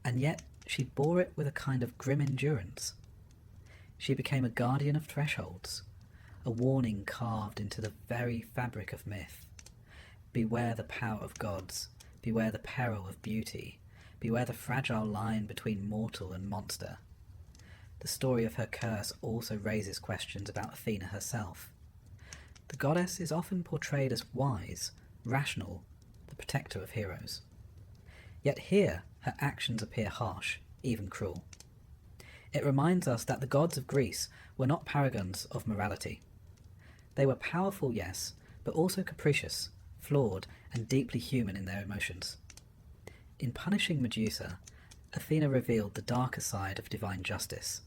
and yet she bore it with a kind of grim endurance. She became a guardian of thresholds, a warning carved into the very fabric of myth. Beware the power of gods, beware the peril of beauty, beware the fragile line between mortal and monster. The story of her curse also raises questions about Athena herself. The goddess is often portrayed as wise, rational, the protector of heroes. Yet here her actions appear harsh, even cruel. It reminds us that the gods of Greece were not paragons of morality. They were powerful, yes, but also capricious, flawed, and deeply human in their emotions. In punishing Medusa, Athena revealed the darker side of divine justice,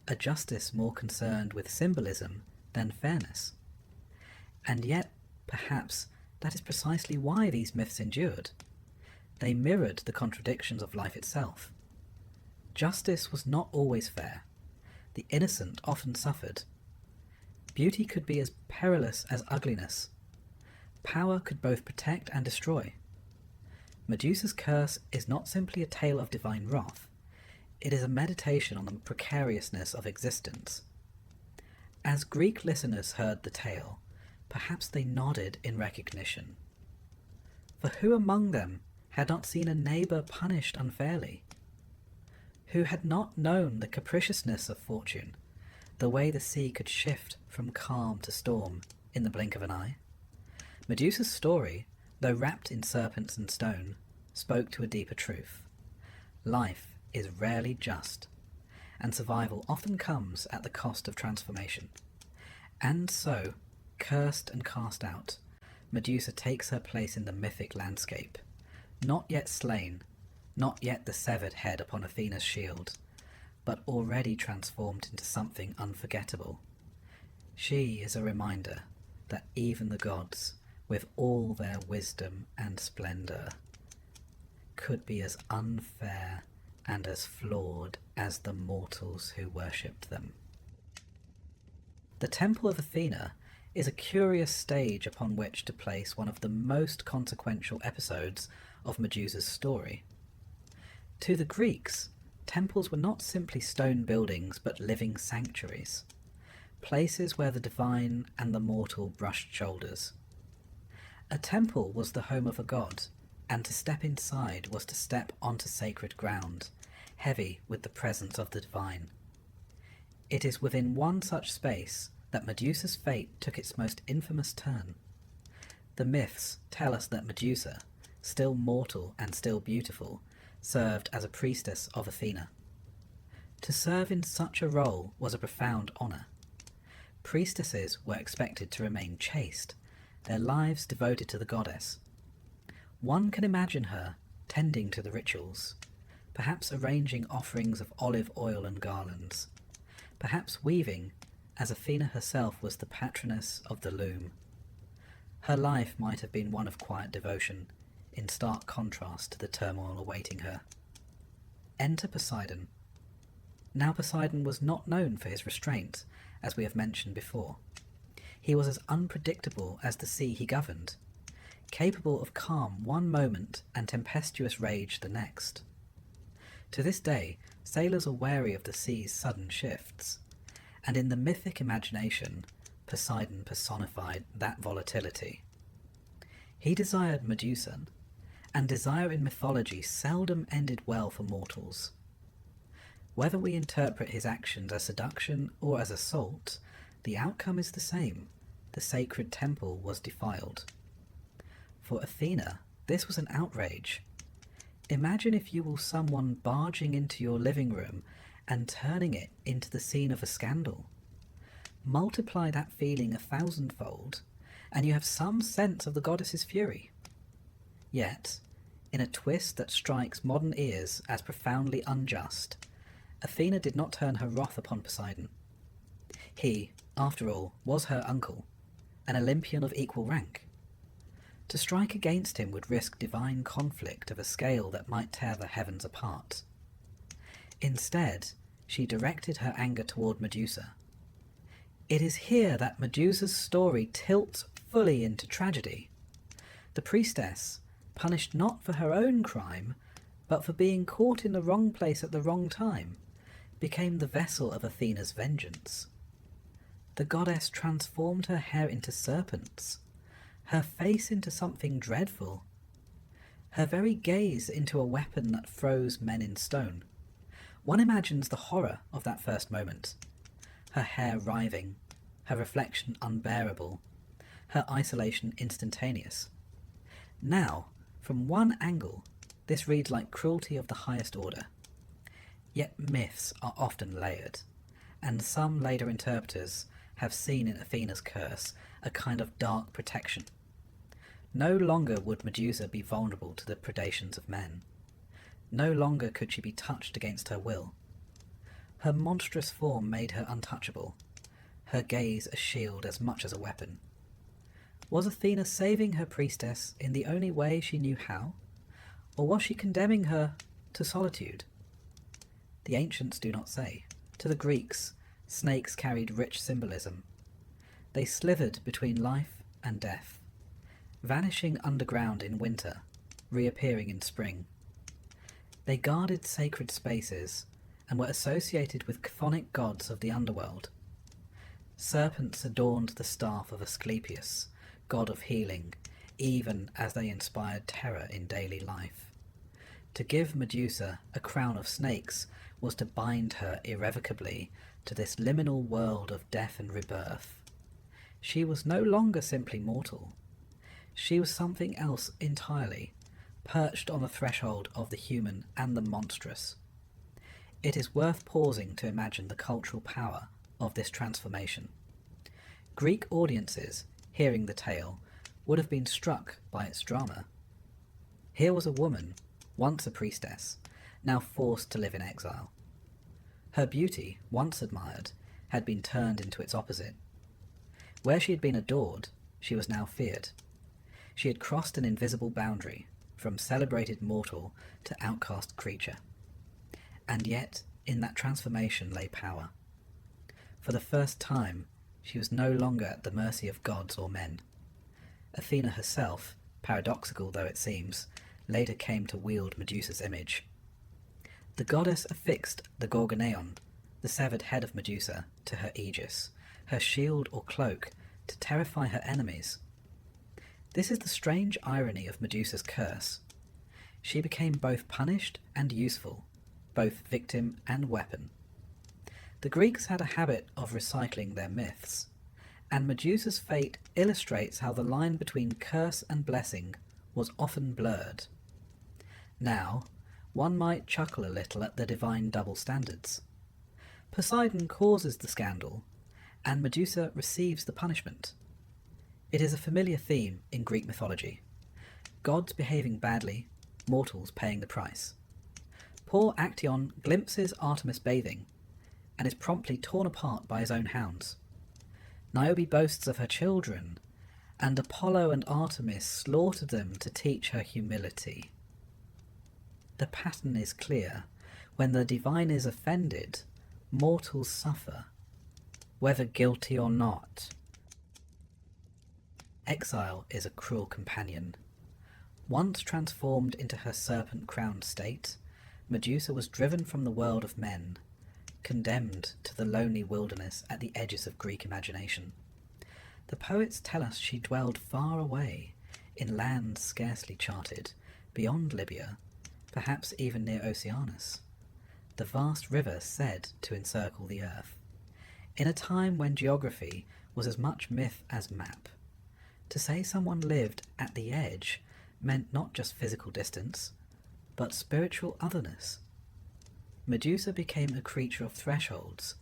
a justice more concerned with symbolism than fairness. And yet, perhaps, that is precisely why these myths endured. They mirrored the contradictions of life itself. Justice was not always fair. The innocent often suffered. Beauty could be as perilous as ugliness. Power could both protect and destroy. Medusa's curse is not simply a tale of divine wrath. It is a meditation on the precariousness of existence. As Greek listeners heard the tale, perhaps they nodded in recognition. For who among them had not seen a neighbour punished unfairly? Who had not known the capriciousness of fortune, the way the sea could shift from calm to storm in the blink of an eye? Medusa's story, though wrapped in serpents and stone, spoke to a deeper truth. Life is rarely just, and survival often comes at the cost of transformation. And so, cursed and cast out, Medusa takes her place in the mythic landscape, not yet slain, not yet the severed head upon Athena's shield, but already transformed into something unforgettable. She is a reminder that even the gods, with all their wisdom and splendour, could be as unfair and as flawed as the mortals who worshipped them. The Temple of Athena is a curious stage upon which to place one of the most consequential episodes of Medusa's story. To the Greeks, temples were not simply stone buildings but living sanctuaries, places where the divine and the mortal brushed shoulders. A temple was the home of a god, and to step inside was to step onto sacred ground, heavy with the presence of the divine. It is within one such space that Medusa's fate took its most infamous turn. The myths tell us that Medusa, still mortal and still beautiful, served as a priestess of Athena. To serve in such a role was a profound honour. Priestesses were expected to remain chaste, their lives devoted to the goddess. One can imagine her tending to the rituals, perhaps arranging offerings of olive oil and garlands, perhaps weaving, as Athena herself was the patroness of the loom. Her life might have been one of quiet devotion, in stark contrast to the turmoil awaiting her. Enter Poseidon. Now Poseidon was not known for his restraint, as we have mentioned before. He was as unpredictable as the sea he governed, capable of calm one moment and tempestuous rage the next. To this day, sailors are wary of the sea's sudden shifts, and in the mythic imagination, Poseidon personified that volatility. He desired Medusa, and desire in mythology seldom ended well for mortals. Whether we interpret his actions as seduction or as assault, the outcome is the same. The sacred temple was defiled. For Athena, this was an outrage. Imagine, if you will, someone barging into your living room and turning it into the scene of a scandal. Multiply that feeling 1,000-fold, and you have some sense of the goddess's fury. Yet, in a twist that strikes modern ears as profoundly unjust, Athena did not turn her wrath upon Poseidon. He, after all, was her uncle, an Olympian of equal rank. To strike against him would risk divine conflict of a scale that might tear the heavens apart. Instead, she directed her anger toward Medusa. It is here that Medusa's story tilts fully into tragedy. The priestess, punished not for her own crime, but for being caught in the wrong place at the wrong time, became the vessel of Athena's vengeance. The goddess transformed her hair into serpents, her face into something dreadful, her very gaze into a weapon that froze men in stone. One imagines the horror of that first moment, her hair writhing, her reflection unbearable, her isolation instantaneous. Now, from one angle, this reads like cruelty of the highest order. Yet myths are often layered, and some later interpreters have seen in Athena's curse a kind of dark protection. No longer would Medusa be vulnerable to the predations of men. No longer could she be touched against her will. Her monstrous form made her untouchable, her gaze a shield as much as a weapon. Was Athena saving her priestess in the only way she knew how, or was she condemning her to solitude? The ancients do not say. To the Greeks, snakes carried rich symbolism. They slithered between life and death, vanishing underground in winter, reappearing in spring. They guarded sacred spaces and were associated with chthonic gods of the underworld. Serpents adorned the staff of Asclepius, god of healing, even as they inspired terror in daily life. To give Medusa a crown of snakes was to bind her irrevocably to this liminal world of death and rebirth. She was no longer simply mortal. She was something else entirely, perched on the threshold of the human and the monstrous. It is worth pausing to imagine the cultural power of this transformation. Greek audiences, hearing the tale, would have been struck by its drama. Here was a woman, once a priestess, now forced to live in exile. Her beauty, once admired, had been turned into its opposite. Where she had been adored, she was now feared. She had crossed an invisible boundary, from celebrated mortal to outcast creature. And yet, in that transformation lay power. For the first time, she was no longer at the mercy of gods or men. Athena herself, paradoxical though it seems, later came to wield Medusa's image. The goddess affixed the gorgoneon, the severed head of Medusa, to her aegis, her shield or cloak, to terrify her enemies. This is the strange irony of Medusa's curse. She became both punished and useful, both victim and weapon. The Greeks had a habit of recycling their myths, and Medusa's fate illustrates how the line between curse and blessing was often blurred. Now, one might chuckle a little at the divine double standards. Poseidon causes the scandal, and Medusa receives the punishment. It is a familiar theme in Greek mythology. Gods behaving badly, mortals paying the price. Poor Actaeon glimpses Artemis bathing, and is promptly torn apart by his own hounds. Niobe boasts of her children, and Apollo and Artemis slaughter them to teach her humility. The pattern is clear. When the divine is offended, mortals suffer, whether guilty or not. Exile is a cruel companion. Once transformed into her serpent-crowned state, Medusa was driven from the world of men, condemned to the lonely wilderness at the edges of Greek imagination. The poets tell us she dwelled far away, in lands scarcely charted, beyond Libya, perhaps even near Oceanus, the vast river said to encircle the earth, in a time when geography was as much myth as map. To say someone lived at the edge meant not just physical distance, but spiritual otherness. Medusa became a creature of thresholds,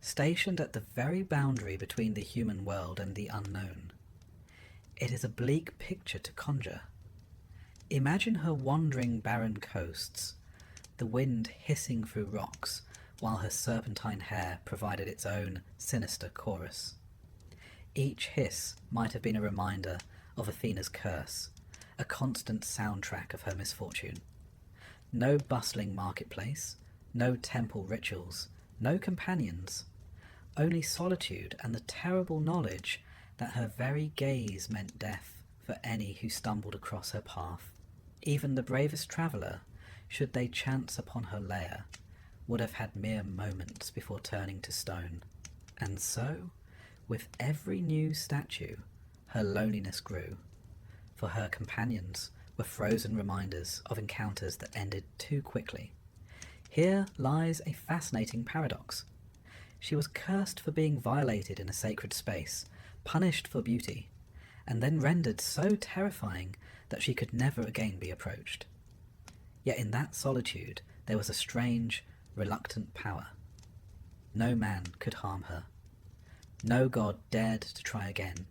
stationed at the very boundary between the human world and the unknown. It is a bleak picture to conjure. Imagine her wandering barren coasts, the wind hissing through rocks, while her serpentine hair provided its own sinister chorus. Each hiss might have been a reminder of Athena's curse, a constant soundtrack of her misfortune. No bustling marketplace, no temple rituals, no companions, only solitude and the terrible knowledge that her very gaze meant death for any who stumbled across her path. Even the bravest traveller, should they chance upon her lair, would have had mere moments before turning to stone. And so, with every new statue, her loneliness grew, for her companions were frozen reminders of encounters that ended too quickly. Here lies a fascinating paradox. She was cursed for being violated in a sacred space, punished for beauty, and then rendered so terrifying that she could never again be approached. Yet in that solitude there was a strange, reluctant power. No man could harm her. No god dared to try again.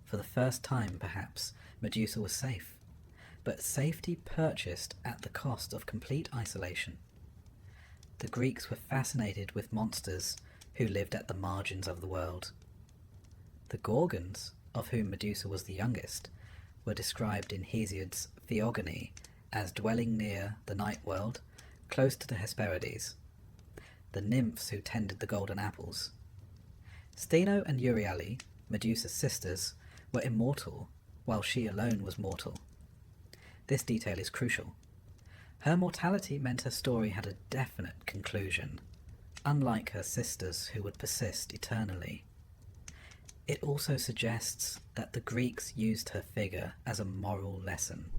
For the first time, perhaps, Medusa was safe, but safety purchased at the cost of complete isolation. The Greeks were fascinated with monsters who lived at the margins of the world. The Gorgons, of whom Medusa was the youngest, were described in Hesiod's Theogony as dwelling near the night world, close to the Hesperides, the nymphs who tended the golden apples. Steno and Euryale, Medusa's sisters, were immortal, while she alone was mortal. This detail is crucial. Her mortality meant her story had a definite conclusion, unlike her sisters who would persist eternally. It also suggests that the Greeks used her figure as a moral lesson.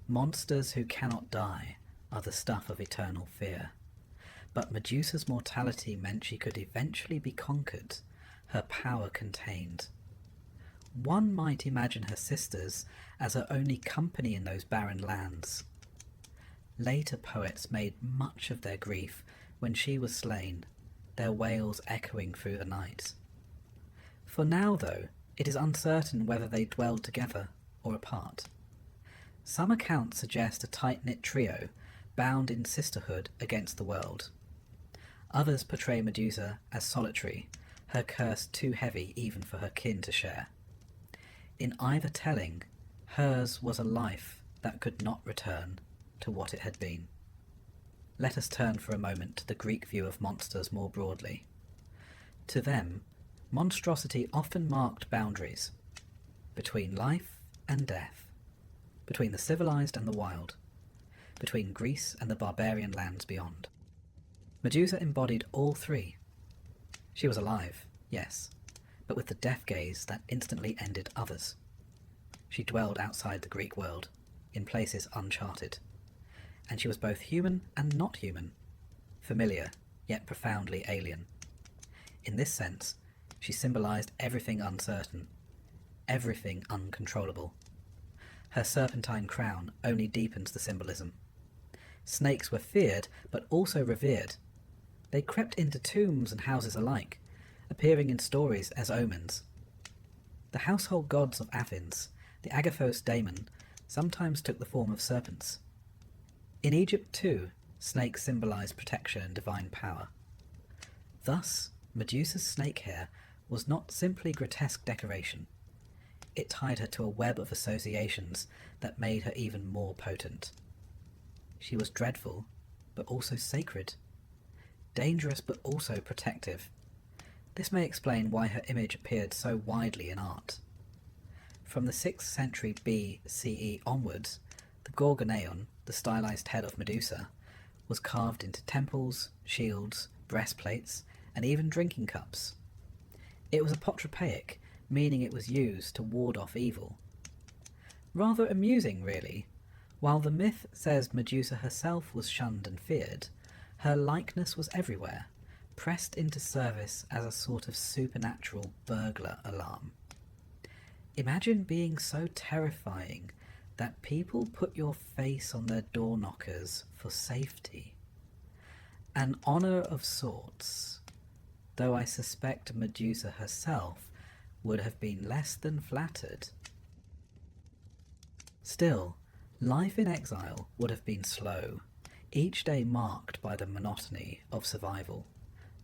Monsters who cannot die are the stuff of eternal fear, but Medusa's mortality meant she could eventually be conquered, her power contained. One might imagine her sisters as her only company in those barren lands. Later poets made much of their grief when she was slain, their wails echoing through the night. For now, though, it is uncertain whether they dwelled together or apart. Some accounts suggest a tight-knit trio, bound in sisterhood against the world. Others portray Medusa as solitary, her curse too heavy even for her kin to share. In either telling, hers was a life that could not return to what it had been. Let us turn for a moment to the Greek view of monsters more broadly. To them, monstrosity often marked boundaries between life and death, between the civilized and the wild, between Greece and the barbarian lands beyond. Medusa embodied all three. She was alive, yes, but with the death gaze that instantly ended others. She dwelled outside the Greek world, in places uncharted, and she was both human and not human, familiar yet profoundly alien. In this sense, she symbolized everything uncertain, everything uncontrollable. Her serpentine crown only deepens the symbolism. Snakes were feared, but also revered. They crept into tombs and houses alike, appearing in stories as omens. The household gods of Athens, the Agathos daemon, sometimes took the form of serpents. In Egypt, too, snakes symbolized protection and divine power. Thus, Medusa's snake hair was not simply grotesque decoration. It tied her to a web of associations that made her even more potent. She was dreadful, but also sacred. Dangerous, but also protective. This may explain why her image appeared so widely in art. From the 6th century BCE onwards, the Gorgoneon, the stylized head of Medusa, was carved into temples, shields, breastplates, and even drinking cups. It was apotropaic, meaning it was used to ward off evil. Rather amusing, really. While the myth says Medusa herself was shunned and feared, her likeness was everywhere, pressed into service as a sort of supernatural burglar alarm. Imagine being so terrifying that people put your face on their door knockers for safety. An honour of sorts, though I suspect Medusa herself would have been less than flattered. Still, life in exile would have been slow, each day marked by the monotony of survival.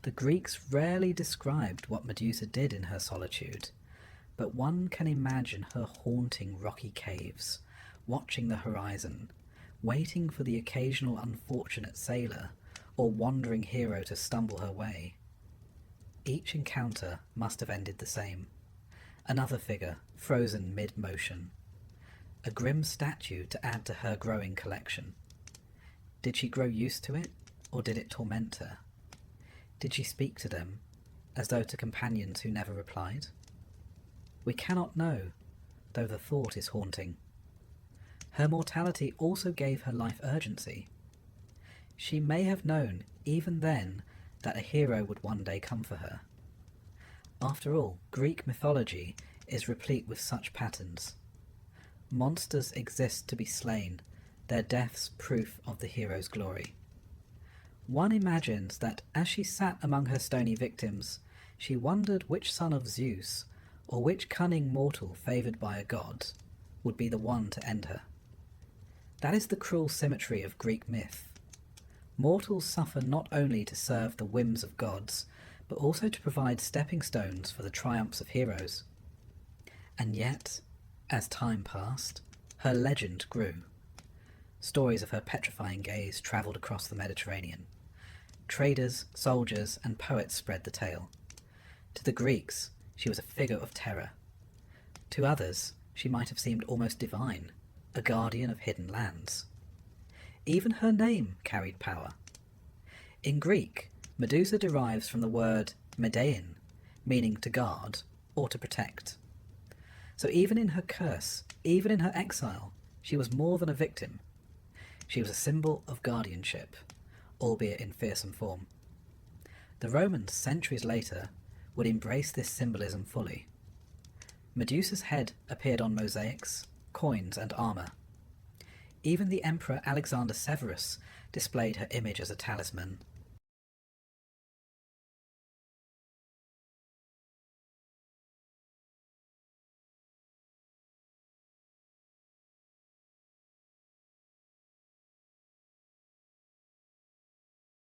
The Greeks rarely described what Medusa did in her solitude, but one can imagine her haunting rocky caves, watching the horizon, waiting for the occasional unfortunate sailor or wandering hero to stumble her way. Each encounter must have ended the same. Another figure, frozen mid-motion. A grim statue to add to her growing collection. Did she grow used to it, or did it torment her? Did she speak to them, as though to companions who never replied? We cannot know, though the thought is haunting. Her mortality also gave her life urgency. She may have known, even then, that a hero would one day come for her. After all, Greek mythology is replete with such patterns. Monsters exist to be slain, their deaths proof of the hero's glory. One imagines that as she sat among her stony victims, she wondered which son of Zeus, or which cunning mortal favoured by a god, would be the one to end her. That is the cruel symmetry of Greek myth. Mortals suffer not only to serve the whims of gods, but also to provide stepping stones for the triumphs of heroes. And yet, as time passed, her legend grew. Stories of her petrifying gaze travelled across the Mediterranean. Traders, soldiers, and poets spread the tale. To the Greeks, she was a figure of terror. To others, she might have seemed almost divine, a guardian of hidden lands. Even her name carried power. In Greek, Medusa derives from the word medein, meaning to guard or to protect. So even in her curse, even in her exile, she was more than a victim. She was a symbol of guardianship, albeit in fearsome form. The Romans, centuries later, would embrace this symbolism fully. Medusa's head appeared on mosaics, coins, and armour. Even the Emperor Alexander Severus displayed her image as a talisman,